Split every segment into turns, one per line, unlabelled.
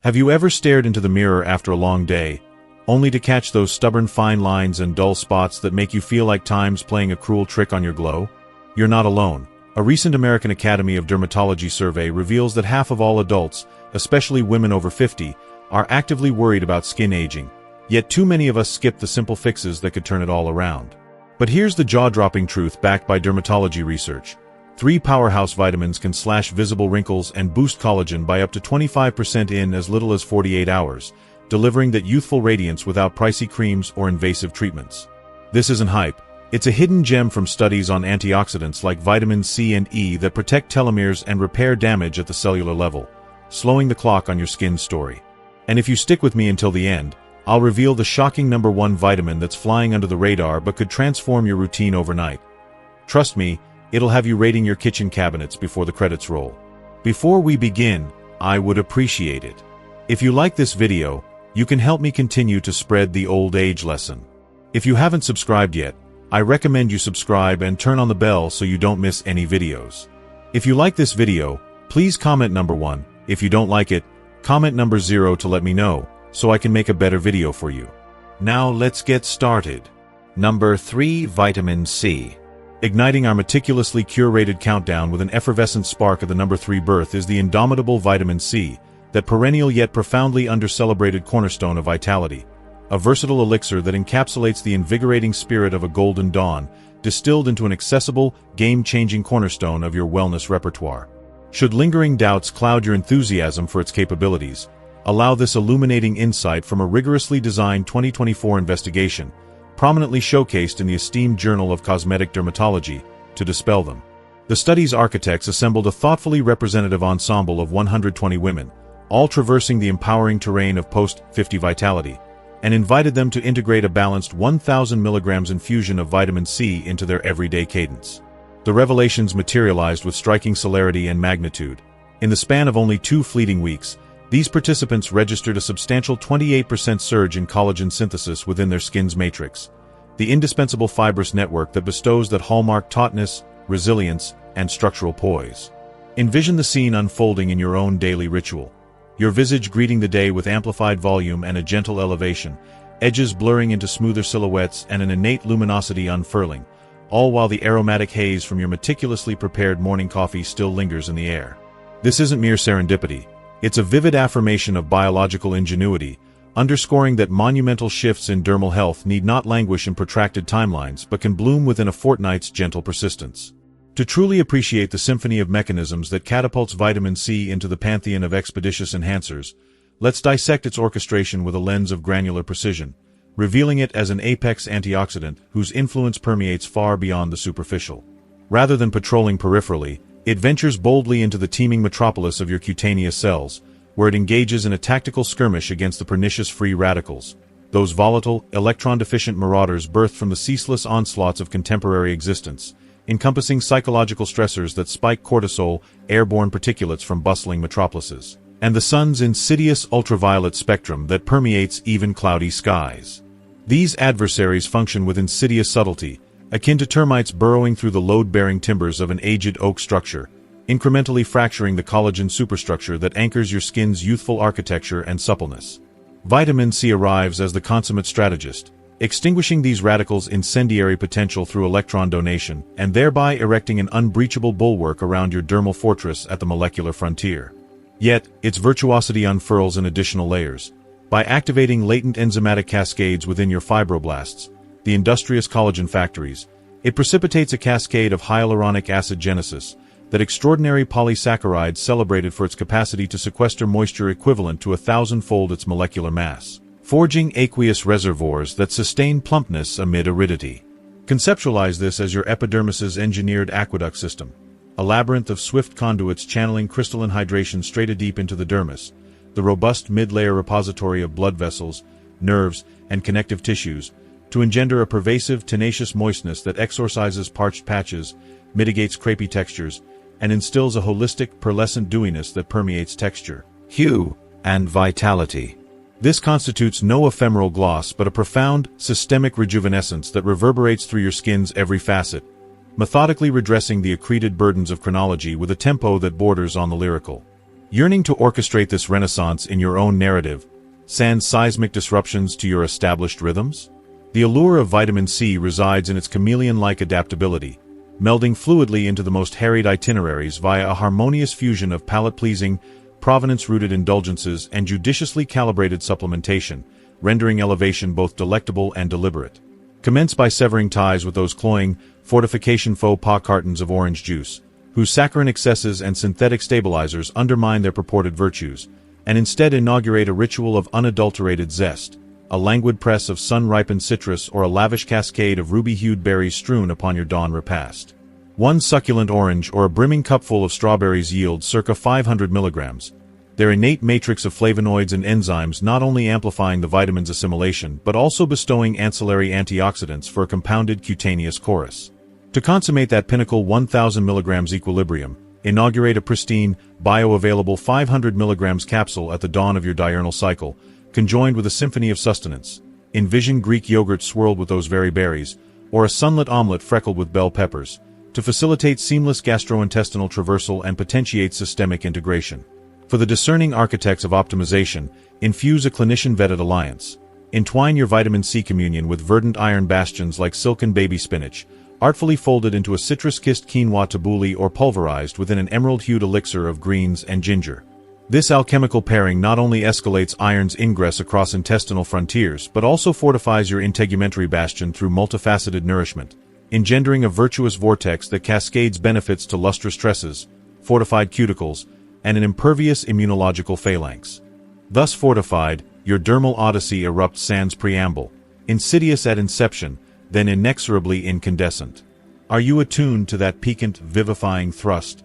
Have you ever stared into the mirror after a long day, only to catch those stubborn fine lines and dull spots that make you feel like time's playing a cruel trick on your glow? You're not alone. A recent American Academy of Dermatology survey reveals that half of all adults, especially women over 50, are actively worried about skin aging. Yet too many of us skip the simple fixes that could turn it all around. But here's the jaw-dropping truth backed by dermatology research. 3 powerhouse vitamins can slash visible wrinkles and boost collagen by up to 25% in as little as 48 hours, delivering that youthful radiance without pricey creams or invasive treatments. This isn't hype. It's a hidden gem from studies on antioxidants like vitamins C and E that protect telomeres and repair damage at the cellular level, slowing the clock on your skin's story. And if you stick with me until the end, I'll reveal the shocking #1 vitamin that's flying under the radar but could transform your routine overnight. Trust me, it'll have you raiding your kitchen cabinets before the credits roll. Before we begin, I would appreciate it if you like this video. You can help me continue to spread the old age lesson. If you haven't subscribed yet, I recommend you subscribe and turn on the bell so you don't miss any videos. If you like this video, please comment #1. If you don't like it, comment #0 to let me know, so I can make a better video for you. Now let's get started. Number 3. Vitamin C. Igniting our meticulously curated countdown with an effervescent spark of the number 3 birth is the indomitable vitamin C, that perennial yet profoundly under-celebrated cornerstone of vitality. A versatile elixir that encapsulates the invigorating spirit of a golden dawn, distilled into an accessible, game-changing cornerstone of your wellness repertoire. Should lingering doubts cloud your enthusiasm for its capabilities, allow this illuminating insight from a rigorously designed 2024 investigation, prominently showcased in the esteemed Journal of Cosmetic Dermatology, to dispel them. The study's architects assembled a thoughtfully representative ensemble of 120 women, all traversing the empowering terrain of post-50 vitality, and invited them to integrate a balanced 1,000 milligrams infusion of vitamin C into their everyday cadence. The revelations materialized with striking celerity and magnitude. In the span of only 2 fleeting weeks, these participants registered a substantial 28% surge in collagen synthesis within their skin's matrix, the indispensable fibrous network that bestows that hallmark tautness, resilience, and structural poise. Envision the scene unfolding in your own daily ritual. Your visage greeting the day with amplified volume and a gentle elevation, edges blurring into smoother silhouettes and an innate luminosity unfurling, all while the aromatic haze from your meticulously prepared morning coffee still lingers in the air. This isn't mere serendipity. It's a vivid affirmation of biological ingenuity, underscoring that monumental shifts in dermal health need not languish in protracted timelines but can bloom within a fortnight's gentle persistence. To truly appreciate the symphony of mechanisms that catapults vitamin C into the pantheon of expeditious enhancers, let's dissect its orchestration with a lens of granular precision, revealing it as an apex antioxidant whose influence permeates far beyond the superficial. Rather than patrolling peripherally, it ventures boldly into the teeming metropolis of your cutaneous cells, where it engages in a tactical skirmish against the pernicious free radicals, those volatile, electron-deficient marauders birthed from the ceaseless onslaughts of contemporary existence, encompassing psychological stressors that spike cortisol, airborne particulates from bustling metropolises, and the sun's insidious ultraviolet spectrum that permeates even cloudy skies. These adversaries function with insidious subtlety, akin to termites burrowing through the load-bearing timbers of an aged oak structure, incrementally fracturing the collagen superstructure that anchors your skin's youthful architecture and suppleness. Vitamin C arrives as the consummate strategist, extinguishing these radicals' incendiary potential through electron donation and thereby erecting an unbreachable bulwark around your dermal fortress at the molecular frontier. Yet, its virtuosity unfurls in additional layers. By activating latent enzymatic cascades within your fibroblasts, the industrious collagen factories, it precipitates a cascade of hyaluronic acid genesis, that extraordinary polysaccharide celebrated for its capacity to sequester moisture equivalent to 1,000-fold its molecular mass, forging aqueous reservoirs that sustain plumpness amid aridity. Conceptualize this as your epidermis's engineered aqueduct system, a labyrinth of swift conduits channeling crystalline hydration straight deep into the dermis, the robust mid-layer repository of blood vessels, nerves, and connective tissues, to engender a pervasive, tenacious moistness that exorcises parched patches, mitigates crepey textures, and instills a holistic, pearlescent dewiness that permeates texture, hue, and vitality. This constitutes no ephemeral gloss but a profound, systemic rejuvenescence that reverberates through your skin's every facet, methodically redressing the accreted burdens of chronology with a tempo that borders on the lyrical. Yearning to orchestrate this renaissance in your own narrative, sans seismic disruptions to your established rhythms? The allure of vitamin C resides in its chameleon-like adaptability, melding fluidly into the most harried itineraries via a harmonious fusion of palate-pleasing, provenance-rooted indulgences and judiciously calibrated supplementation, rendering elevation both delectable and deliberate. Commence by severing ties with those cloying, fortification faux pas cartons of orange juice, whose saccharine excesses and synthetic stabilizers undermine their purported virtues, and instead inaugurate a ritual of unadulterated zest, a languid press of sun-ripened citrus or a lavish cascade of ruby-hued berries strewn upon your dawn repast. One succulent orange or a brimming cupful of strawberries yield circa 500 milligrams, their innate matrix of flavonoids and enzymes not only amplifying the vitamin's assimilation but also bestowing ancillary antioxidants for a compounded cutaneous chorus. To consummate that pinnacle 1000 milligrams equilibrium, inaugurate a pristine, bioavailable 500 milligrams capsule at the dawn of your diurnal cycle, conjoined with a symphony of sustenance. Envision Greek yogurt swirled with those very berries, or a sunlit omelet freckled with bell peppers, to facilitate seamless gastrointestinal traversal and potentiate systemic integration. For the discerning architects of optimization, infuse a clinician-vetted alliance. Entwine your vitamin C communion with verdant iron bastions like silken baby spinach, artfully folded into a citrus-kissed quinoa tabbouleh or pulverized within an emerald-hued elixir of greens and ginger. This alchemical pairing not only escalates iron's ingress across intestinal frontiers but also fortifies your integumentary bastion through multifaceted nourishment, engendering a virtuous vortex that cascades benefits to lustrous tresses, fortified cuticles, and an impervious immunological phalanx. Thus fortified, your dermal odyssey erupts sans preamble, insidious at inception, then inexorably incandescent. Are you attuned to that piquant, vivifying thrust,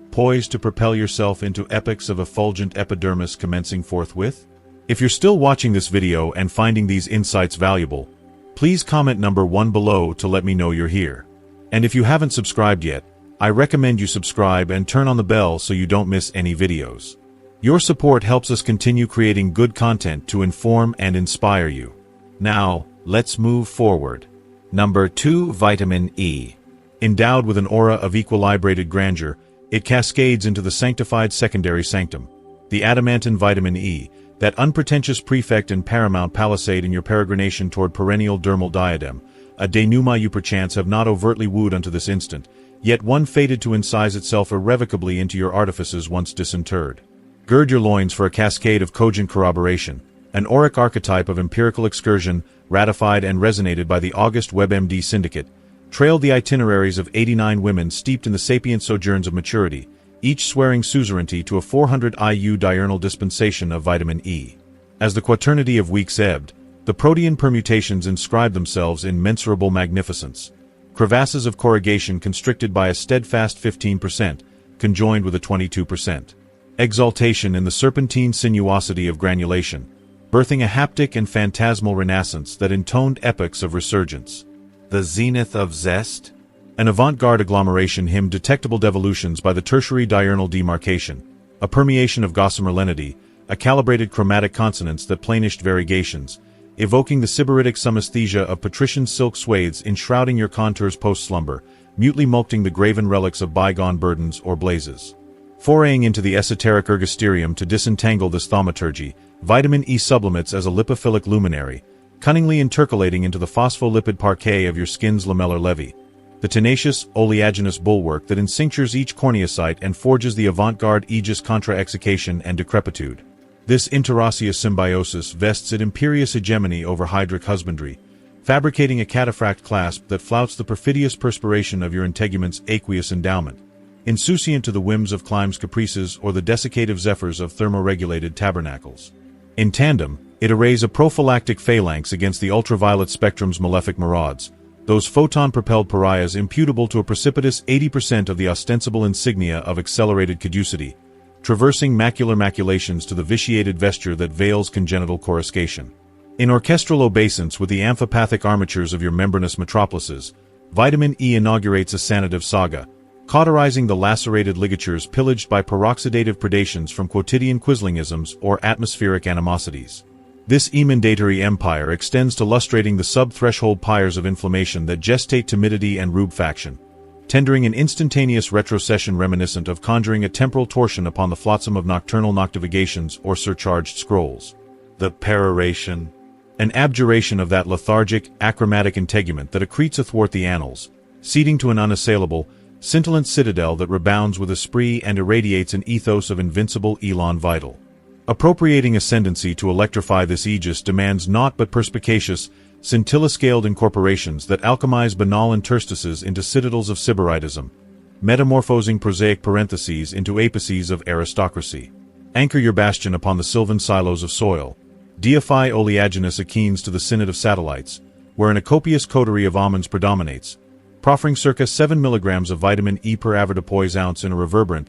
poised to propel yourself into epochs of effulgent epidermis commencing forthwith? If you're still watching this video and finding these insights valuable, please comment number 1 below to let me know you're here. And if you haven't subscribed yet, I recommend you subscribe and turn on the bell so you don't miss any videos. Your support helps us continue creating good content to inform and inspire you. Now, let's move forward. Number 2. Vitamin E. Endowed with an aura of equilibrated grandeur, it cascades into the sanctified secondary sanctum, the adamantine vitamin E, that unpretentious prefect and paramount palisade in your peregrination toward perennial dermal diadem, a denouement you perchance have not overtly wooed unto this instant, yet one fated to incise itself irrevocably into your artifices once disinterred. Gird your loins for a cascade of cogent corroboration, an auric archetype of empirical excursion, ratified and resonated by the august WebMD syndicate, trailed the itineraries of 89 women steeped in the sapient sojourns of maturity, each swearing suzerainty to a 400 IU diurnal dispensation of vitamin E. As the quaternity of weeks ebbed, the protean permutations inscribed themselves in mensurable magnificence. Crevasses of corrugation constricted by a steadfast 15%, conjoined with a 22%. Exaltation in the serpentine sinuosity of granulation, birthing a haptic and phantasmal renaissance that intoned epochs of resurgence. The zenith of zest? An avant-garde agglomeration hymned detectable devolutions by the tertiary diurnal demarcation, a permeation of gossamer lenity, a calibrated chromatic consonance that planished variegations, evoking the sybaritic synesthesia of patrician silk swathes enshrouding your contours post-slumber, mutely mulcting the graven relics of bygone burdens or blazes. Foraying into the esoteric ergasterium to disentangle this thaumaturgy, vitamin E sublimates as a lipophilic luminary, cunningly intercalating into the phospholipid parquet of your skin's lamellar levee, the tenacious, oleaginous bulwark that ensinctures each corneocyte and forges the avant-garde aegis contra exsication and decrepitude. This interosseous symbiosis vests its imperious hegemony over hydric husbandry, fabricating a cataphract clasp that flouts the perfidious perspiration of your integument's aqueous endowment, insouciant to the whims of clime's caprices or the desiccative zephyrs of thermoregulated tabernacles. In tandem, it arrays a prophylactic phalanx against the ultraviolet spectrum's malefic marauds, those photon-propelled pariahs imputable to a precipitous 80% of the ostensible insignia of accelerated caducity, traversing macular maculations to the vitiated vesture that veils congenital coruscation. In orchestral obeisance with the amphipathic armatures of your membranous metropolises, vitamin E inaugurates a sanative saga, cauterizing the lacerated ligatures pillaged by peroxidative predations from quotidian quislingisms or atmospheric animosities. This emendatory empire extends to lustrating the sub-threshold pyres of inflammation that gestate timidity and rubefaction, tendering an instantaneous retrocession reminiscent of conjuring a temporal torsion upon the flotsam of nocturnal noctivigations or surcharged scrolls. The peroration, an abjuration of that lethargic, achromatic integument that accretes athwart the annals, ceding to an unassailable, scintillant citadel that rebounds with esprit and irradiates an ethos of invincible elan vital. Appropriating ascendancy to electrify this aegis demands naught but perspicacious, scintilla-scaled incorporations that alchemize banal interstices into citadels of sybaritism, metamorphosing prosaic parentheses into apices of aristocracy. Anchor your bastion upon the sylvan silos of soil. Deify oleaginous achenes to the synod of satellites, wherein a copious coterie of almonds predominates, proffering circa 7 milligrams of vitamin E per avoirdupois ounce in a reverberant,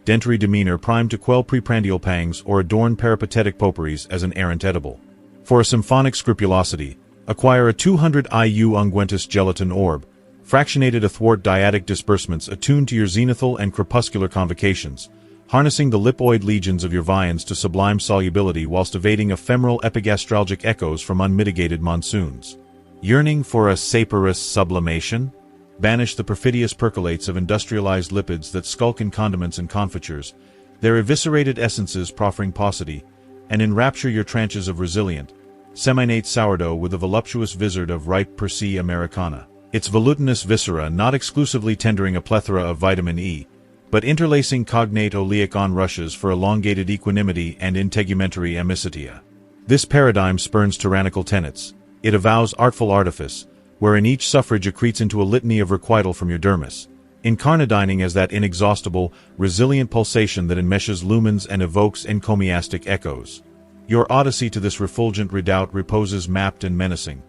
dentary demeanor primed to quell preprandial pangs or adorn peripatetic poperies as an errant edible. For a symphonic scrupulosity, acquire a 200 IU unguentous gelatin orb, fractionated athwart dyadic disbursements attuned to your zenithal and crepuscular convocations, harnessing the lipoid legions of your viands to sublime solubility whilst evading ephemeral epigastralgic echoes from unmitigated monsoons. Yearning for a saporous sublimation? Banish the perfidious percolates of industrialized lipids that skulk in condiments and confitures, their eviscerated essences proffering paucity, and enrapture your tranches of resilient, seminate sourdough with the voluptuous vizard of ripe Persea americana, its volutinous viscera not exclusively tendering a plethora of vitamin E, but interlacing cognate oleic onrushes for elongated equanimity and integumentary amicitia. This paradigm spurns tyrannical tenets. It avows artful artifice, wherein each suffrage accretes into a litany of requital from your dermis, incarnadining as that inexhaustible, resilient pulsation that enmeshes lumens and evokes encomiastic echoes. Your odyssey to this refulgent redoubt reposes mapped and menacing.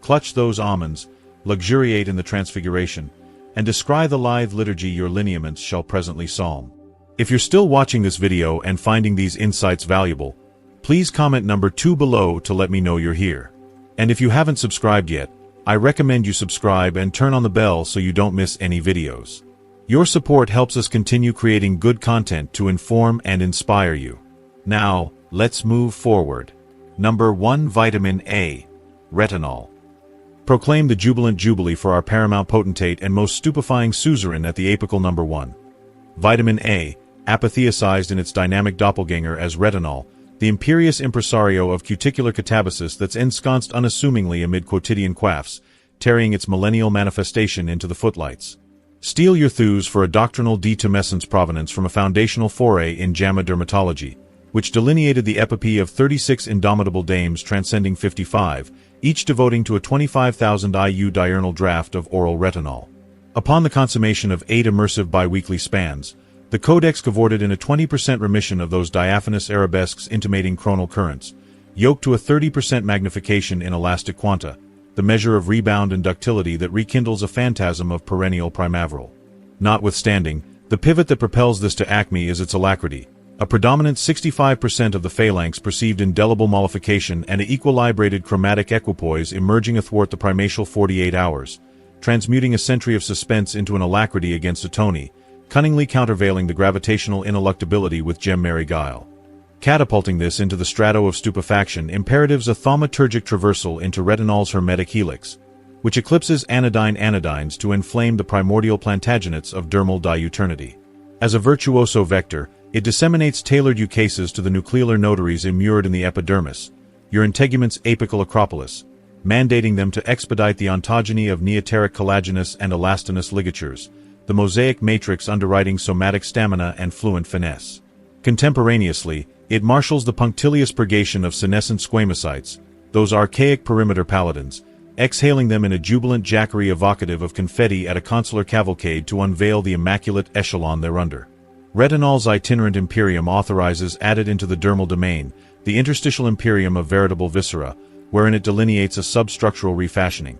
Clutch those almonds, luxuriate in the transfiguration, and descry the lithe liturgy your lineaments shall presently psalm. If you're still watching this video and finding these insights valuable, please comment number 2 below to let me know you're here. And if you haven't subscribed yet, I recommend you subscribe and turn on the bell so you don't miss any videos. Your support helps us continue creating good content to inform and inspire you. Now, let's move forward. Number 1. Vitamin A. Retinol. Proclaim the jubilant jubilee for our paramount potentate and most stupefying suzerain at the apical number 1. Vitamin A, apotheosized in its dynamic doppelganger as retinol, the imperious impresario of cuticular catabasis that's ensconced unassumingly amid quotidian quaffs, tarrying its millennial manifestation into the footlights. Steel your thews for a doctrinal detumescence provenance from a foundational foray in JAMA dermatology, which delineated the epopee of 36 indomitable dames transcending 55, each devoting to a 25,000 IU diurnal draft of oral retinol. Upon the consummation of 8 immersive biweekly spans, the codex cavorted in a 20% remission of those diaphanous arabesques intimating chronal currents, yoked to a 30% magnification in elastic quanta, the measure of rebound and ductility that rekindles a phantasm of perennial primaveral. Notwithstanding, the pivot that propels this to acme is its alacrity, a predominant 65% of the phalanx perceived indelible mollification and an equilibrated chromatic equipoise emerging athwart the primatial 48 hours, transmuting a century of suspense into an alacrity against a tony, cunningly countervailing the gravitational ineluctability with gem-merry guile. Catapulting this into the strato of stupefaction imperatives a thaumaturgic traversal into retinol's hermetic helix, which eclipses anodynes to inflame the primordial plantagenets of dermal diuturnity. As a virtuoso vector, it disseminates tailored ukases to the nucleolar notaries immured in the epidermis, your integument's apical acropolis, mandating them to expedite the ontogeny of neoteric collagenous and elastinous ligatures, the mosaic matrix underwriting somatic stamina and fluent finesse. Contemporaneously, it marshals the punctilious purgation of senescent squamocytes, those archaic perimeter paladins, exhaling them in a jubilant jackery evocative of confetti at a consular cavalcade to unveil the immaculate echelon thereunder. Retinol's itinerant imperium authorizes added into the dermal domain, the interstitial imperium of veritable viscera, wherein it delineates a substructural refashioning.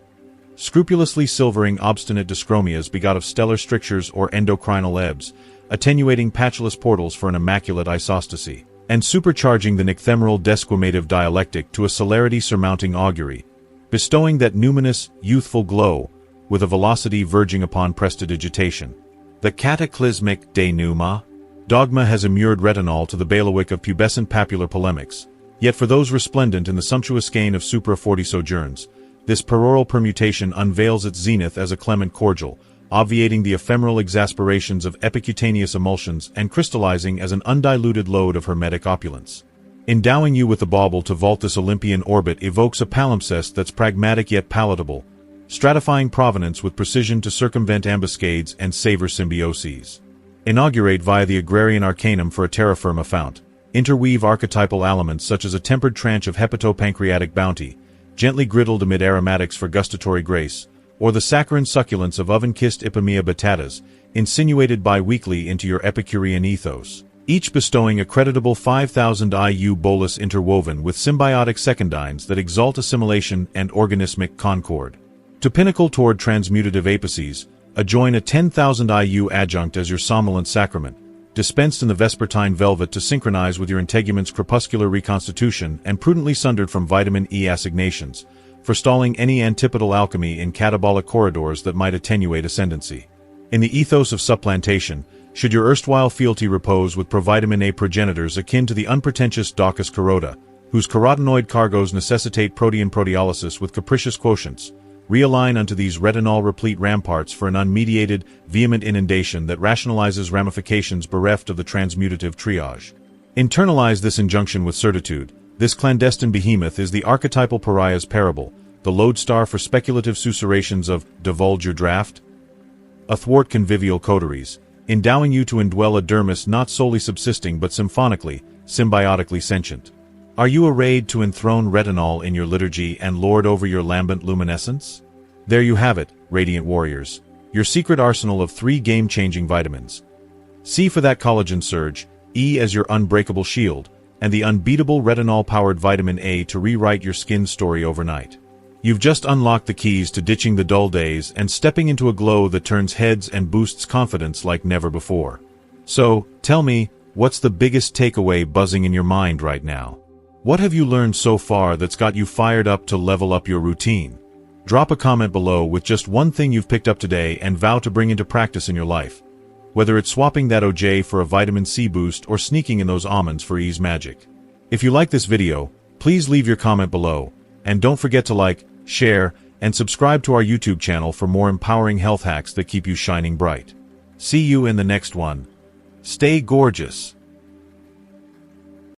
Scrupulously silvering obstinate dyschromias begot of stellar strictures or endocrinal ebbs, attenuating patulous portals for an immaculate isostasy, and supercharging the nycthemeral desquamative dialectic to a celerity surmounting augury, bestowing that numinous, youthful glow, with a velocity verging upon prestidigitation. The cataclysmic denouement? Dogma has immured retinol to the bailiwick of pubescent papular polemics, yet for those resplendent in the sumptuous skein of supra-40 sojourns, this peroral permutation unveils its zenith as a clement cordial, obviating the ephemeral exasperations of epicutaneous emulsions and crystallizing as an undiluted load of hermetic opulence. Endowing you with the bauble to vault this Olympian orbit evokes a palimpsest that's pragmatic yet palatable, stratifying provenance with precision to circumvent ambuscades and savor symbioses. Inaugurate via the agrarian arcanum for a terra firma fount. Interweave archetypal elements such as a tempered tranche of hepatopancreatic bounty, gently griddled amid aromatics for gustatory grace, or the saccharine succulence of oven-kissed Ipomoea batatas, insinuated bi-weekly into your Epicurean ethos, each bestowing a creditable 5,000 IU bolus interwoven with symbiotic secondines that exalt assimilation and organismic concord. To pinnacle toward transmutative apices, adjoin a 10,000 IU adjunct as your somnolent sacrament, dispensed in the vespertine velvet to synchronize with your integument's crepuscular reconstitution and prudently sundered from vitamin E assignations, forestalling any antipodal alchemy in catabolic corridors that might attenuate ascendancy. In the ethos of supplantation, should your erstwhile fealty repose with provitamin A progenitors akin to the unpretentious Daucus carota, whose carotenoid cargoes necessitate protein proteolysis with capricious quotients, realign unto these retinol-replete ramparts for an unmediated, vehement inundation that rationalizes ramifications bereft of the transmutative triage. Internalize this injunction with certitude. This clandestine behemoth is the archetypal pariah's parable, the lodestar for speculative susurrations of divulge your draft, athwart convivial coteries, endowing you to indwell a dermis not solely subsisting but symphonically, symbiotically sentient. Are you arrayed to enthrone retinol in your liturgy and lord over your lambent luminescence? There you have it, radiant warriors, your secret arsenal of 3 game-changing vitamins. C for that collagen surge, E as your unbreakable shield, and the unbeatable retinol-powered vitamin A to rewrite your skin's story overnight. You've just unlocked the keys to ditching the dull days and stepping into a glow that turns heads and boosts confidence like never before. So, tell me, what's the biggest takeaway buzzing in your mind right now? What have you learned so far that's got you fired up to level up your routine? Drop a comment below with just one thing you've picked up today and vow to bring into practice in your life. Whether it's swapping that OJ for a vitamin C boost or sneaking in those almonds for ease magic. If you like this video, please leave your comment below, and don't forget to like, share, and subscribe to our YouTube channel for more empowering health hacks that keep you shining bright. See you in the next one. Stay gorgeous.